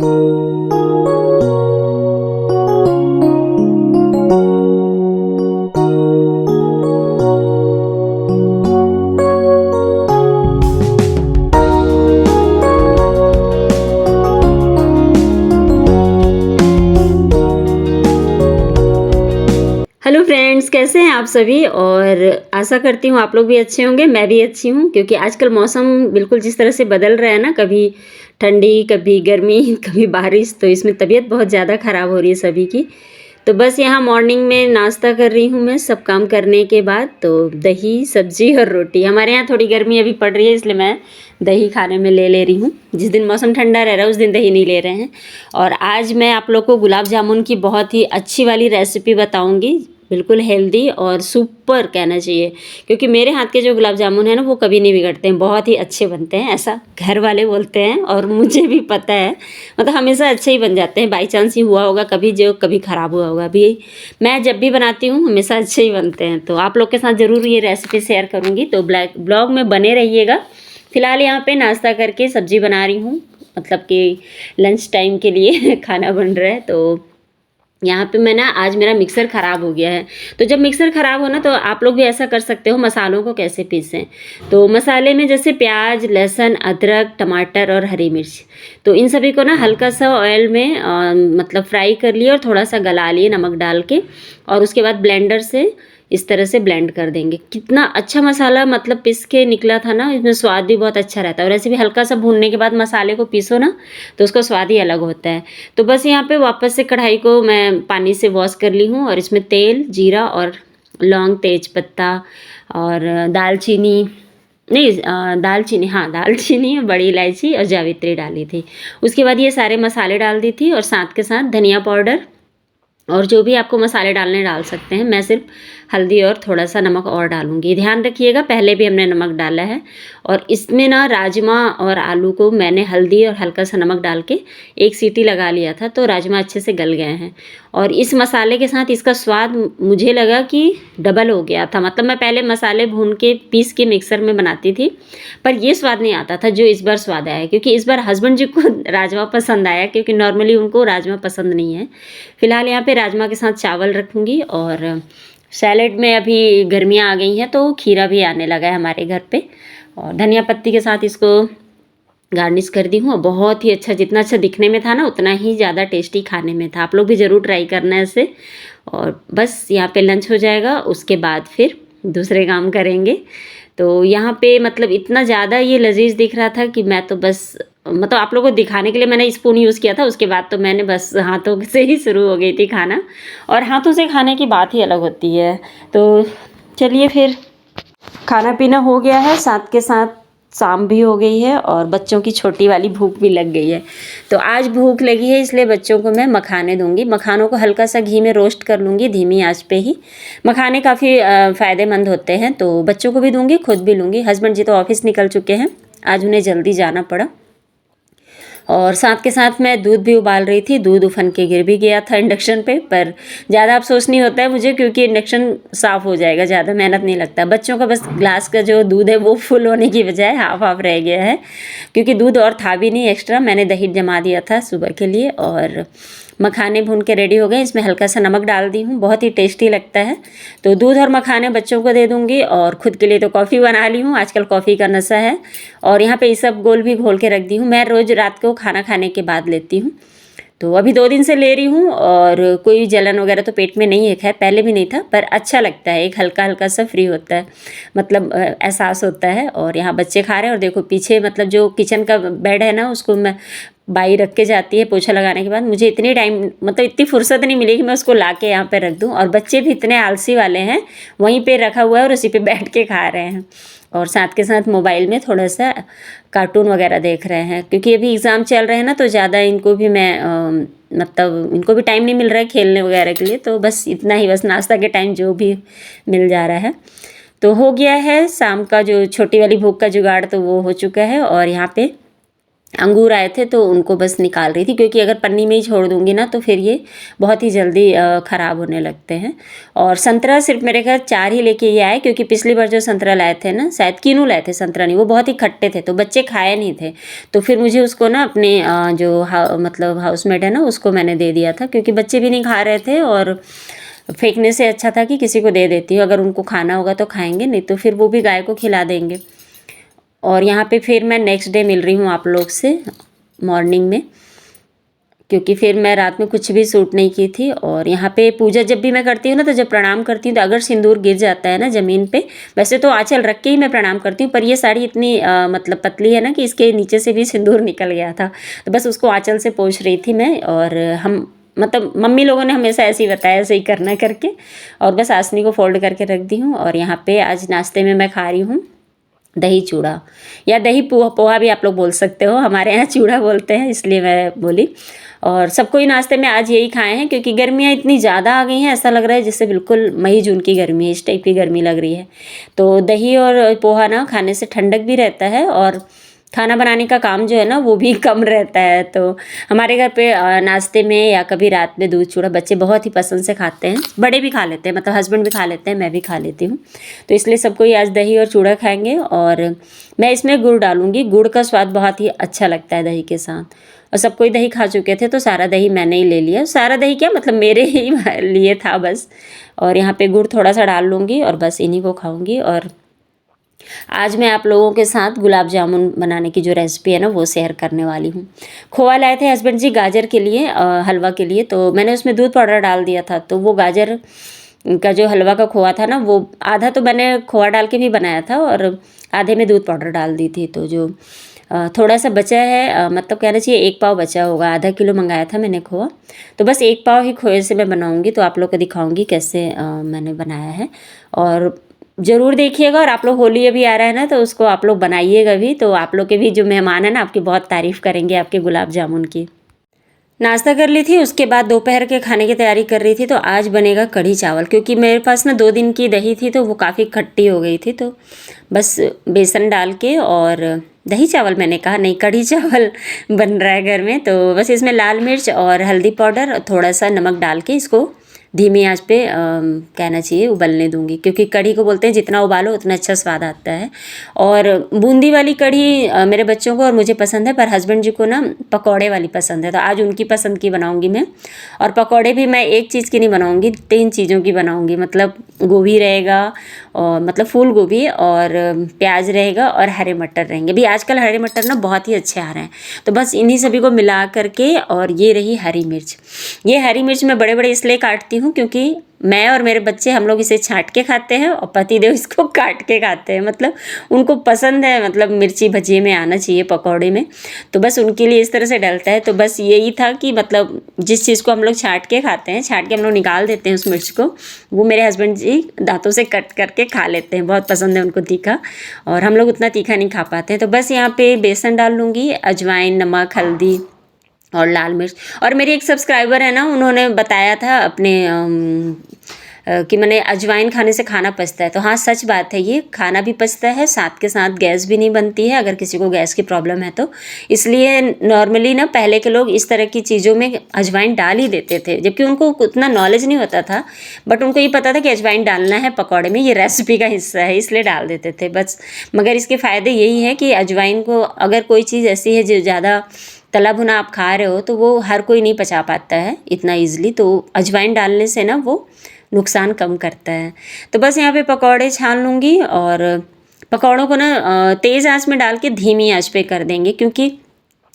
Hello friends, कैसे हैं आप सभी। और आशा करती हूँ आप लोग भी अच्छे होंगे, मैं भी अच्छी हूँ। क्योंकि आजकल मौसम बिल्कुल जिस तरह से बदल रहा है ना, कभी ठंडी कभी गर्मी कभी बारिश, तो इसमें तबीयत बहुत ज़्यादा ख़राब हो रही है सभी की। तो बस यहाँ मॉर्निंग में नाश्ता कर रही हूँ मैं, सब काम करने के बाद। तो दही सब्जी और रोटी। हमारे यहाँ थोड़ी गर्मी अभी पड़ रही है, इसलिए मैं दही खाने में ले रही हूँ। जिस दिन मौसम ठंडा रह रहा है उस दिन दही नहीं ले रहे हैं। और आज मैं आप लोग को गुलाब जामुन की बहुत ही अच्छी वाली रेसिपी बताऊँगी, बिल्कुल हेल्दी और सुपर कहना चाहिए। क्योंकि मेरे हाथ के जो गुलाब जामुन है ना, वो कभी नहीं बिगड़ते हैं, बहुत ही अच्छे बनते हैं, ऐसा घर वाले बोलते हैं और मुझे भी पता है। मतलब हमेशा अच्छे ही बन जाते हैं। बाई चांस ही हुआ होगा कभी जो कभी ख़राब हुआ होगा। अभी मैं जब भी बनाती हूँ हमेशा अच्छे ही बनते हैं। तो आप लोग के साथ ज़रूर ये रेसिपी शेयर करूँगी, तो ब्लॉग में बने रहिएगा। फ़िलहाल यहाँ पे नाश्ता करके सब्ज़ी बना रही हूँ, मतलब कि लंच टाइम के लिए खाना बन रहा है। तो यहाँ पे मैं ना, आज मेरा मिक्सर ख़राब हो गया है। तो जब मिक्सर ख़राब हो ना, तो आप लोग भी ऐसा कर सकते हो। मसालों को कैसे पीसें, तो मसाले में जैसे प्याज, लहसुन, अदरक, टमाटर और हरी मिर्च, तो इन सभी को ना हल्का सा ऑयल में मतलब फ्राई कर लिए और थोड़ा सा गला लिए नमक डाल के। और उसके बाद ब्लेंडर से इस तरह से ब्लेंड कर देंगे। कितना अच्छा मसाला मतलब पिस के निकला था ना, इसमें स्वाद भी बहुत अच्छा रहता है। और ऐसे भी हल्का सा भूनने के बाद मसाले को पीसो ना, तो उसका स्वाद ही अलग होता है। तो बस यहाँ पे वापस से कढ़ाई को मैं पानी से वॉश कर ली हूँ, और इसमें तेल, जीरा और लौंग, तेज पत्ता और दालचीनी, नहीं दालचीनी, हाँ दालचीनी, बड़ी इलायची और जावित्री डाली थी। उसके बाद ये सारे मसाले डाल दी थी, और साथ के साथ धनिया पाउडर और जो भी आपको मसाले डालने डाल सकते हैं। मैं सिर्फ हल्दी और थोड़ा सा नमक और डालूंगी। ध्यान रखिएगा, पहले भी हमने नमक डाला है। और इसमें ना राजमा और आलू को मैंने हल्दी और हल्का सा नमक डाल के एक सीटी लगा लिया था, तो राजमा अच्छे से गल गए हैं। और इस मसाले के साथ इसका स्वाद मुझे लगा कि डबल हो गया था। मतलब मैं पहले मसाले भून के पीस के मिक्सर में बनाती थी, पर ये स्वाद नहीं आता था जो इस बार स्वाद आया। क्योंकि इस बार हस्बैंड जी को राजमा पसंद आया, क्योंकि नॉर्मली उनको राजमा पसंद नहीं है। फिलहाल यहाँ पे राजमा के साथ चावल रखूँगी। और सैलेड में अभी गर्मियाँ आ गई हैं, तो खीरा भी आने लगा है हमारे घर पे। और धनिया पत्ती के साथ इसको गार्निश कर दी हूँ। बहुत ही अच्छा, जितना अच्छा दिखने में था ना, उतना ही ज़्यादा टेस्टी खाने में था। आप लोग भी ज़रूर ट्राई करना है इसे। और बस यहाँ पे लंच हो जाएगा, उसके बाद फिर दूसरे काम करेंगे। तो यहाँ पे मतलब इतना ज़्यादा ये लजीज दिख रहा था कि मैं तो बस, मतलब आप लोगों को दिखाने के लिए मैंने स्पून यूज़ किया था। उसके बाद तो मैंने बस हाथों से ही शुरू हो गई थी खाना। और हाथों से खाने की बात ही अलग होती है। तो चलिए फिर, खाना पीना हो गया है, साथ के साथ शाम भी हो गई है और बच्चों की छोटी वाली भूख भी लग गई है। तो आज भूख लगी है, इसलिए बच्चों को मैं मखाने दूंगी। मखानों को हल्का सा घी में रोस्ट कर लूँगी धीमी आंच पे ही। मखाने काफ़ी फ़ायदेमंद होते हैं, तो बच्चों को भी दूंगी, खुद भी लूँगी। हस्बैंड जी तो ऑफिस निकल चुके हैं, आज उन्हें जल्दी जाना पड़ा। और साथ के साथ मैं दूध भी उबाल रही थी। दूध उफन के गिर भी गया था इंडक्शन पे, पर ज़्यादा अफसोस नहीं होता है मुझे, क्योंकि इंडक्शन साफ़ हो जाएगा, ज़्यादा मेहनत नहीं लगता। बच्चों का बस ग्लास का जो दूध है वो फुल होने की बजाय हाफ हाफ रह गया है, क्योंकि दूध और था भी नहीं एक्स्ट्रा। मैंने दही जमा दिया था सुबह के लिए। और मखाने भून के रेडी हो गए, इसमें हल्का सा नमक डाल दी हूँ, बहुत ही टेस्टी लगता है। तो दूध और मखाने बच्चों को दे दूँगी, और ख़ुद के लिए तो कॉफ़ी बना ली हूँ, आजकल कॉफ़ी का नशा है। और यहाँ पे ये सब गोल भी घोल के रख दी हूँ। मैं रोज़ रात को खाना खाने के बाद लेती हूँ। तो अभी 2 दिन से ले रही हूँ, और कोई जलन वगैरह तो पेट में नहीं है, खैर पहले भी नहीं था, पर अच्छा लगता है, एक हल्का हल्का सा फ्री होता है, मतलब एहसास होता है। और यहाँ बच्चे खा रहे हैं, और देखो पीछे मतलब जो किचन का बेड है ना, उसको मैं बाई रख के जाती है पोछा लगाने के बाद। मुझे इतनी टाइम, मतलब इतनी फुर्सत नहीं मिली कि मैं उसको ला के यहाँ पे रख दूँ। और बच्चे भी इतने आलसी वाले हैं, वहीं पे रखा हुआ है और उसी पे बैठ के खा रहे हैं। और साथ के साथ मोबाइल में थोड़ा सा कार्टून वगैरह देख रहे हैं, क्योंकि अभी एग्ज़ाम चल रहे हैं ना, तो ज़्यादा इनको भी मैं मतलब इनको भी टाइम नहीं मिल रहा है खेलने वगैरह के लिए। तो बस इतना ही, बस नाश्ता के टाइम जो भी मिल जा रहा है। तो हो गया है शाम का जो छोटी वाली भूख का जुगाड़, तो वो हो चुका है। और यहाँ पे अंगूर आए थे तो उनको बस निकाल रही थी, क्योंकि अगर पन्नी में ही छोड़ दूँगी ना तो फिर ये बहुत ही जल्दी ख़राब होने लगते हैं। और संतरा सिर्फ मेरे घर 4 ही लेके ये आए, क्योंकि पिछली बार जो संतरा लाए थे ना, शायद किन्नू लाए थे संतरा नहीं, वो बहुत ही खट्टे थे तो बच्चे खाए नहीं थे। तो फिर मुझे उसको ना अपने जो मतलब हाउसमेट है ना उसको मैंने दे दिया था, क्योंकि बच्चे भी नहीं खा रहे थे और फेंकने से अच्छा था कि किसी को दे देती हूँ, अगर उनको खाना होगा तो खाएँगे, नहीं तो फिर वो भी गाय को खिला देंगे। और यहाँ पे फिर मैं नेक्स्ट डे मिल रही हूँ आप लोग से मॉर्निंग में, क्योंकि फिर मैं रात में कुछ भी सूट नहीं की थी। और यहाँ पे पूजा जब भी मैं करती हूँ ना, तो जब प्रणाम करती हूँ तो अगर सिंदूर गिर जाता है ना ज़मीन पे, वैसे तो आँचल रख के ही मैं प्रणाम करती हूँ, पर ये साड़ी इतनी मतलब पतली है ना कि इसके नीचे से भी सिंदूर निकल गया था, तो बस उसको आँचल से पोंछ रही थी मैं। और हम मतलब मम्मी लोगों ने हमेशा ऐसे ही बताया, ऐसे ही करना करके, और बस आसनी को फोल्ड करके रख दी हूँ। और यहाँ पे आज नाश्ते में मैं खा रही हूँ दही चूड़ा, या दही पोहा, पोहा भी आप लोग बोल सकते हो, हमारे यहाँ चूड़ा बोलते हैं इसलिए मैं बोली। और सबको ही नाश्ते में आज यही खाए हैं, क्योंकि गर्मियाँ इतनी ज़्यादा आ गई हैं, ऐसा लग रहा है जैसे बिल्कुल मई जून की गर्मी है, इस टाइप की गर्मी लग रही है। तो दही और पोहा ना खाने से ठंडक भी रहता है और खाना बनाने का काम जो है ना वो भी कम रहता है। तो हमारे घर पे नाश्ते में या कभी रात में दूध चूड़ा बच्चे बहुत ही पसंद से खाते हैं, बड़े भी खा लेते हैं, मतलब हस्बैंड भी खा लेते हैं, मैं भी खा लेती हूँ। तो इसलिए सबको ही आज दही और चूड़ा खाएंगे। और मैं इसमें गुड़ डालूंगी, गुड़ का स्वाद बहुत ही अच्छा लगता है दही के साथ। और सब कोई दही खा चुके थे तो सारा दही मैंने ही ले लिया, सारा दही क्या मतलब मेरे ही लिए था बस। और यहाँ पे गुड़ थोड़ा सा डाल लूँगी और बस इन्हीं को खाऊंगी। और आज मैं आप लोगों के साथ गुलाब जामुन बनाने की जो रेसिपी है ना वो शेयर करने वाली हूँ। खोआ लाए थे हस्बैंड जी गाजर के लिए, हलवा के लिए, तो मैंने उसमें दूध पाउडर डाल दिया था, तो वो गाजर का जो हलवा का खोआ था ना वो आधा तो मैंने खोआ डाल के भी बनाया था और आधे में दूध पाउडर डाल दी थी। तो जो थोड़ा सा बचा है, मतलब कहना चाहिए 1 पाव बचा होगा, आधा किलो मंगाया था मैंने खोआ, तो बस 1 पाव ही खोए से मैं बनाऊंगी, तो आप लोग को दिखाऊंगी कैसे मैंने बनाया है। और ज़रूर देखिएगा। और आप लोग होली अभी आ रहा है ना तो उसको आप लोग बनाइएगा भी, तो आप लोग के भी जो मेहमान हैं ना आपकी बहुत तारीफ़ करेंगे आपके गुलाब जामुन की। नाश्ता कर ली थी, उसके बाद दोपहर के खाने की तैयारी कर रही थी। तो आज बनेगा कढ़ी चावल, क्योंकि मेरे पास ना 2 दिन की दही थी तो वो काफ़ी खट्टी हो गई थी, तो बस बेसन डाल के और दही चावल, मैंने कहा नहीं कढ़ी चावल बन रहा है घर में। तो बस इसमें लाल मिर्च और हल्दी पाउडर और थोड़ा सा नमक डाल के इसको धीमी आंच पे कहना चाहिए उबलने दूंगी, क्योंकि कढ़ी को बोलते हैं जितना उबालो उतना अच्छा स्वाद आता है। और बूंदी वाली कढ़ी मेरे बच्चों को और मुझे पसंद है, पर हस्बैंड जी को ना पकौड़े वाली पसंद है, तो आज उनकी पसंद की बनाऊंगी मैं। और पकौड़े भी मैं एक चीज़ की नहीं बनाऊंगी, 3 चीज़ों की बनाऊंगी, मतलब गोभी रहेगा और मतलब फूल गोभी, और प्याज रहेगा और हरे मटर रहेंगे। भी आजकल हरे मटर ना बहुत ही अच्छे आ रहे हैं, तो बस इन्हीं सभी को मिला करके। और ये रही हरी मिर्च, ये हरी मिर्च मैं बड़े बड़े इसलिए काटती हूँ क्योंकि मैं और मेरे बच्चे हम लोग इसे छांट के खाते हैं और पतिदेव इसको काट के खाते हैं, मतलब उनको पसंद है, मतलब मिर्ची भजिए में आना चाहिए पकौड़े में, तो बस उनके लिए इस तरह से डलता है। तो बस यही था कि मतलब जिस चीज़ को हम लोग छांट के खाते हैं, छांट के हम लोग निकाल देते हैं उस मिर्च को, वो मेरे हस्बैंड जी दांतों से कट करके खा लेते हैं, बहुत पसंद है उनको तीखा, और हम लोग उतना तीखा नहीं खा पाते हैं। तो बस यहाँ पे बेसन डाल लूँगी, अजवाइन, नमक, हल्दी और लाल मिर्च। और मेरी एक सब्सक्राइबर है ना, उन्होंने बताया था अपने कि मैंने अजवाइन खाने से खाना पचता है, तो हाँ सच बात है, ये खाना भी पचता है, साथ के साथ गैस भी नहीं बनती है अगर किसी को गैस की प्रॉब्लम है तो। इसलिए नॉर्मली ना पहले के लोग इस तरह की चीज़ों में अजवाइन डाल ही देते थे, जबकि उनको उतना नॉलेज नहीं होता था, बट उनको ये पता था कि अजवाइन डालना है पकौड़े में, ये रेसिपी का हिस्सा है, इसलिए डाल देते थे बस। मगर इसके फ़ायदे यही है कि अजवाइन को, अगर कोई चीज़ ऐसी है जो ज़्यादा तला भुना आप खा रहे हो तो वो हर कोई नहीं पचा पाता है इतना ईजिली, तो अजवाइन डालने से ना वो नुकसान कम करता है। तो बस यहाँ पे पकौड़े छान लूँगी, और पकौड़ों को ना तेज़ आंच में डाल के धीमी आंच पे कर देंगे, क्योंकि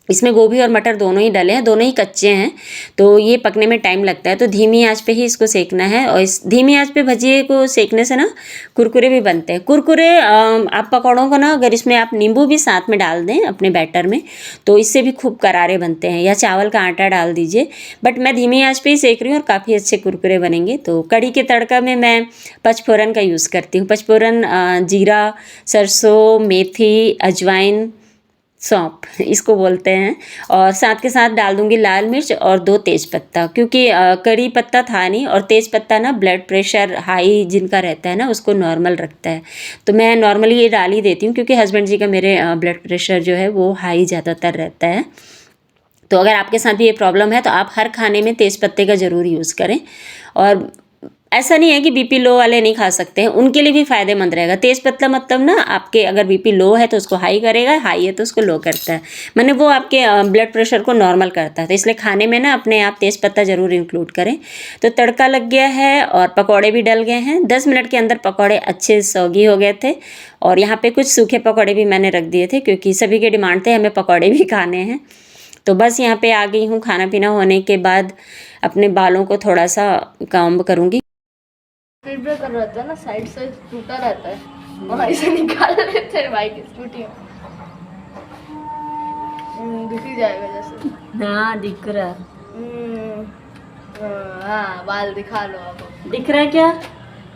इसमें गोभी और मटर दोनों ही डले हैं, दोनों ही कच्चे हैं, तो ये पकने में टाइम लगता है, तो धीमी आंच पे ही इसको सेकना है। और इस धीमी आंच पे भजिए को सेकने से ना कुरकुरे भी बनते हैं। कुरकुरे आप पकौड़ों को ना अगर इसमें आप नींबू भी साथ में डाल दें अपने बैटर में तो इससे भी खूब करारे बनते हैं, या चावल का आटा डाल दीजिए, बट मैं धीमी आंच पे ही सेक रही हूँ और काफ़ी अच्छे कुरकुरे बनेंगे। तो कढ़ी के तड़का में मैं पचफोरन का यूज़ करती हूँ, पचफोरन जीरा, सरसों, मेथी, अजवाइन, सौंफ इसको बोलते हैं, और साथ के साथ डाल दूँगी लाल मिर्च और 2 तेज़पत्ता, क्योंकि कड़ी पत्ता था नहीं, और तेज़पत्ता ना ब्लड प्रेशर हाई जिनका रहता है ना उसको नॉर्मल रखता है। तो मैं नॉर्मली ये डाल ही देती हूँ, क्योंकि हस्बैंड जी का मेरे ब्लड प्रेशर जो है वो हाई ज़्यादातर रहता है। तो अगर आपके साथ भी ये प्रॉब्लम है तो आप हर खाने में तेज़पत्ते का ज़रूर यूज़ करें। और ऐसा नहीं है कि बीपी लो वाले नहीं खा सकते हैं, उनके लिए भी फ़ायदेमंद रहेगा। तेज़पत्ता मतलब ना आपके अगर बीपी लो है तो उसको हाई करेगा, हाई है तो उसको लो करता है। माने वो आपके ब्लड प्रेशर को नॉर्मल करता है। तो इसलिए खाने में ना अपने आप तेज़पत्ता ज़रूर इंक्लूड करें। तो तड़का लग गया है और पकौड़े भी डल गए हैं। 10 मिनट के अंदर पकौड़े अच्छे सौगी हो गए थे, और यहाँ पे कुछ सूखे पकौड़े भी मैंने रख दिए थे, क्योंकि सभी के डिमांड थे हमें पकौड़े भी खाने हैं। तो बस यहाँ पे आ गई हूँ। खाना पीना होने के बाद अपने बालों को थोड़ा सा काम करूँगी। स्पीड ब्रेकर रहता है ना, साइड से टूटा रहता है, वहाँ से निकाल लेते हैं बाइक स्कूटी में। दिख ही जाएगा जैसे। हाँ दिख रहा। हाँ बाल दिखा लो आप। दिख रहा है क्या?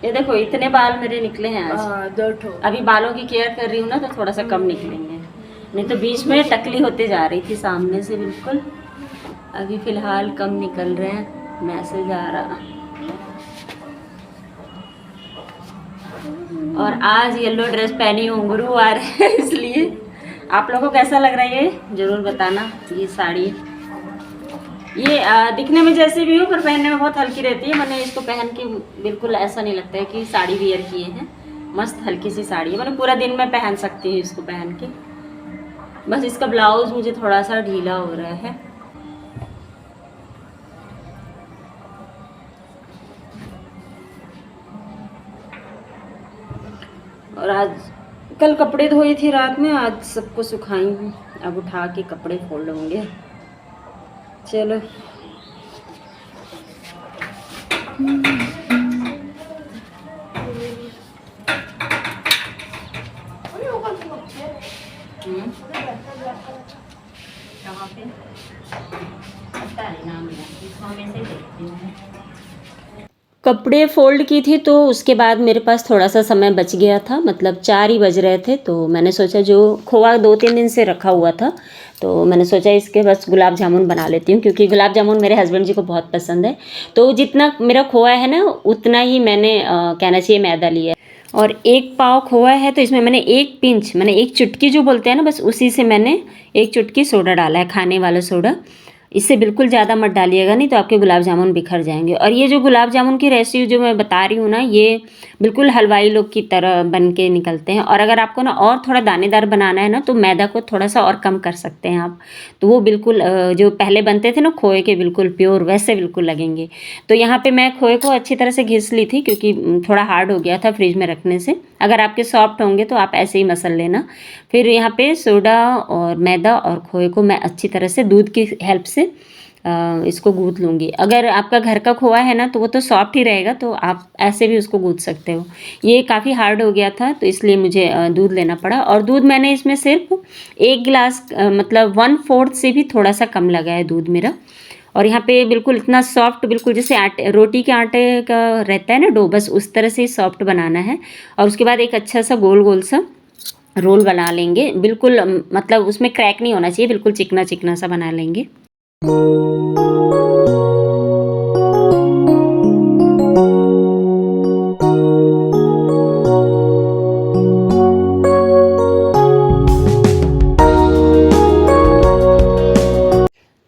ये देखो इतने बाल मेरे निकले हैं आज। हाँ 2 ठो। अभी बालों की केयर कर रही हूँ ना, तो थोड़ा सा कम निकलेंगे, नहीं तो बीच में टकली होते जा रही थी सामने से बिल्कुल। अभी फ़िलहाल कम निकल रहे हैं, मैसेज आ रहा। और आज येलो ड्रेस पहनी हूँ, गुरुवार है इसलिए। आप लोगों को कैसा लग रहा है ये ज़रूर बताना। ये साड़ी ये दिखने में जैसे भी हो पर पहनने में बहुत हल्की रहती है। मैंने इसको पहन के बिल्कुल ऐसा नहीं लगता है कि साड़ी वियर किए हैं। मस्त हल्की सी साड़ी है, मैंने पूरा दिन में पहन सकती हूँ इसको पहन के। बस इसका ब्लाउज मुझे थोड़ा सा ढीला हो रहा है। और आज कल कपड़े धोए थे रात में, आज सबको सुखाई हूँ। अब उठा के कपड़े फोल्ड होंगे। चलो कहाँ पे पता नहीं नाम में से देखती हूँ। कपड़े फ़ोल्ड की थी तो उसके बाद मेरे पास थोड़ा सा समय बच गया था, मतलब 4 ही बज रहे थे। तो मैंने सोचा जो खोआ 2-3 दिन से रखा हुआ था, तो मैंने सोचा इसके बस गुलाब जामुन बना लेती हूँ, क्योंकि गुलाब जामुन मेरे हस्बैंड जी को बहुत पसंद है। तो जितना मेरा खोआ है ना उतना ही मैंने कहना चाहिए मैदा लिया है। और 1 पाव खोआ है तो इसमें मैंने 1 पिंच, मैंने 1 चुटकी जो बोलते हैं ना, बस उसी से मैंने 1 चुटकी सोडा डाला है, खाने वाला सोडा। इससे बिल्कुल ज़्यादा मत डालिएगा, नहीं तो आपके गुलाब जामुन बिखर जाएंगे। और ये जो गुलाब जामुन की रेसिपी जो मैं बता रही हूँ ना, ये बिल्कुल हलवाई लोग की तरह बन के निकलते हैं। और अगर आपको ना और थोड़ा दानेदार बनाना है ना, तो मैदा को थोड़ा सा और कम कर सकते हैं आप। तो वो बिल्कुल जो पहले बनते थे ना खोए के, बिल्कुल प्योर वैसे बिल्कुल लगेंगे। तो यहाँ पे मैं खोए को अच्छी तरह से घिस ली थी, क्योंकि थोड़ा हार्ड हो गया था फ्रिज में रखने से। अगर आपके सॉफ्ट होंगे तो आप ऐसे ही मसल लेना। फिर यहाँ पे सोडा और मैदा और खोए को मैं अच्छी तरह से दूध की हेल्प से इसको गूँथ लूँगी। अगर आपका घर का खोआ है ना तो वो तो सॉफ्ट ही रहेगा, तो आप ऐसे भी उसको गूँथ सकते हो। ये काफ़ी हार्ड हो गया था तो इसलिए मुझे दूध लेना पड़ा। और दूध मैंने इसमें सिर्फ 1 गिलास मतलब 1/4 से भी थोड़ा सा कम लगा है दूध मेरा। और यहाँ पे बिल्कुल इतना सॉफ्ट, बिल्कुल जैसे आटे, रोटी के आटे का रहता है ना डो, बस उस तरह से सॉफ्ट बनाना है। और उसके बाद एक अच्छा सा गोल गोल सा रोल बना लेंगे। बिल्कुल मतलब उसमें क्रैक नहीं होना चाहिए, बिल्कुल चिकना चिकना सा बना लेंगे।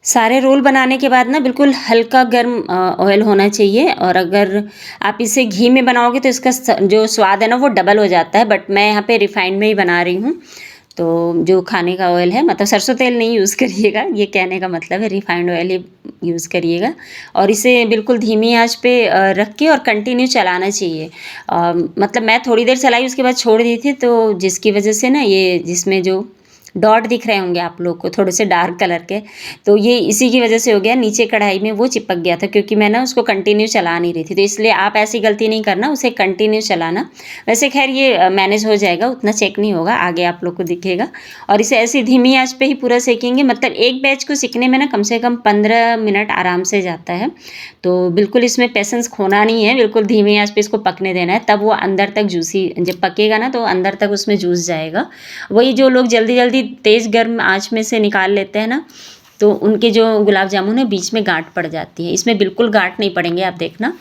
सारे रोल बनाने के बाद ना बिल्कुल हल्का गर्म ऑयल होना चाहिए। और अगर आप इसे घी में बनाओगे तो इसका जो स्वाद है ना वो डबल हो जाता है। बट मैं यहाँ पे रिफाइंड में ही बना रही हूँ, तो जो खाने का ऑयल है, मतलब सरसों तेल नहीं यूज़ करिएगा, ये कहने का मतलब है रिफाइंड ऑयल ही यूज़ करिएगा। और इसे बिल्कुल धीमी आंच पे रख के और कंटिन्यू चलाना चाहिए। मतलब मैं थोड़ी देर चलाई, उसके बाद छोड़ दी थी, तो जिसकी वजह से ना ये जिसमें जो डॉट दिख रहे होंगे आप लोग को थोड़े से डार्क कलर के, तो ये इसी की वजह से हो गया। नीचे कढ़ाई में वो चिपक गया था, क्योंकि मैं ना उसको कंटिन्यू चला नहीं रही थी। तो इसलिए आप ऐसी गलती नहीं करना, उसे कंटिन्यू चलाना। वैसे खैर ये मैनेज हो जाएगा, उतना चेक नहीं होगा, आगे आप लोग को दिखेगा। और इसे ऐसी धीमी आंच पे ही पूरा सेकेंगे। मतलब एक बैच को सीखने में ना कम से कम 15 मिनट आराम से जाता है। तो बिल्कुल इसमें पेशेंस खोना नहीं है, बिल्कुल धीमी आंच पे इसको पकने देना है, तब वो अंदर तक जूसी, जब पकेगा ना तो अंदर तक उसमें जूस जाएगा। वही जो लोग जल्दी जल्दी कभी तेज़ गर्म आँच में से निकाल लेते हैं ना, तो उनके जो गुलाब जामुन है बीच में गांठ पड़ जाती है। इसमें बिल्कुल गांठ नहीं पड़ेंगे, आप देखना।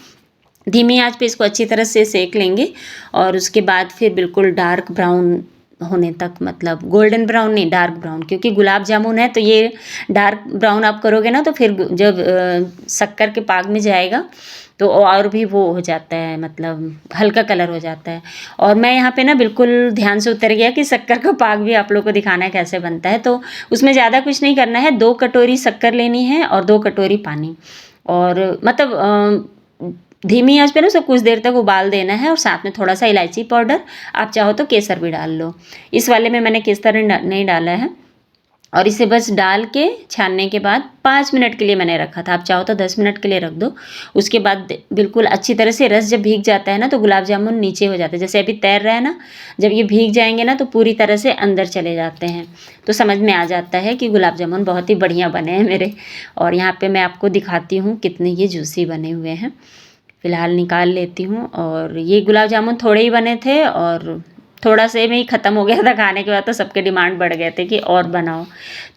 धीमी आंच पे इसको अच्छी तरह से सेक लेंगे और उसके बाद फिर बिल्कुल डार्क ब्राउन होने तक, मतलब गोल्डन ब्राउन नहीं, डार्क ब्राउन, क्योंकि गुलाब जामुन है तो ये डार्क ब्राउन आप करोगे ना तो फिर जब शक्कर के पाक में जाएगा तो और भी वो हो जाता है, मतलब हल्का कलर हो जाता है। और मैं यहाँ पे ना बिल्कुल ध्यान से उतर गया कि शक्कर का पाक भी आप लोगों को दिखाना है कैसे बनता है। तो उसमें ज़्यादा कुछ नहीं करना है, 2 कटोरी शक्कर लेनी है और 2 कटोरी पानी, और मतलब धीमी आंच पे ना उसे कुछ देर तक उबाल देना है, और साथ में थोड़ा सा इलायची पाउडर, आप चाहो तो केसर भी डाल लो। इस वाले में मैंने केसर नहीं डाला है। और इसे बस डाल के छानने के बाद 5 मिनट के लिए मैंने रखा था, आप चाहो तो 10 मिनट के लिए रख दो। उसके बाद बिल्कुल अच्छी तरह से रस जब भीग जाता है ना तो गुलाब जामुन नीचे हो जाते हैं, जैसे अभी तैर रहा है ना, जब ये भीग जाएंगे ना तो पूरी तरह से अंदर चले जाते हैं, तो समझ में आ जाता है कि गुलाब जामुन बहुत ही बढ़िया बने हैं मेरे। और यहाँ पर मैं आपको दिखाती हूँ कितने ये जूसी बने हुए हैं। फ़िलहाल निकाल लेती हूँ। और ये गुलाब जामुन थोड़े ही बने थे और थोड़ा से में ही ख़त्म हो गया था खाने के बाद, तो सबके डिमांड बढ़ गए थे कि और बनाओ।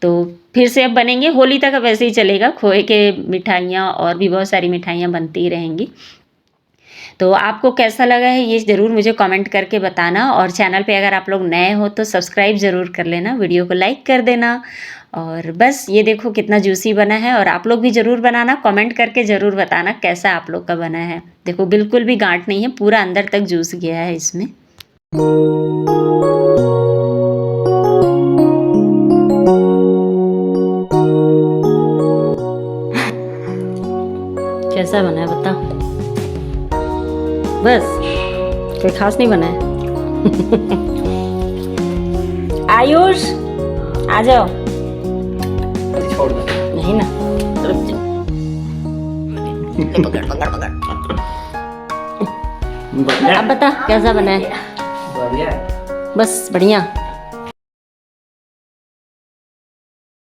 तो फिर से अब बनेंगे, होली तक अब ऐसे ही चलेगा, खोए के मिठाइयाँ और भी बहुत सारी मिठाइयाँ बनती ही रहेंगी। तो आपको कैसा लगा है ये ज़रूर मुझे कमेंट करके बताना, और चैनल पे अगर आप लोग नए हो तो सब्सक्राइब ज़रूर कर लेना, वीडियो को लाइक कर देना। और बस ये देखो कितना जूसी बना है, और आप लोग भी ज़रूर बनाना, कमेंट करके ज़रूर बताना कैसा आप लोग का बना है। देखो बिल्कुल भी गांठ नहीं है, पूरा अंदर तक जूस गया है इसमें। कैसा बना है बता, बस कोई खास नहीं बना है। आयुष आ जाओ, छोड़ दो। नहीं ना, रुक जाओ। पकड़ पकड़ पकड़। अब बता कैसा बना है? बढ़िया है। बस बढ़िया।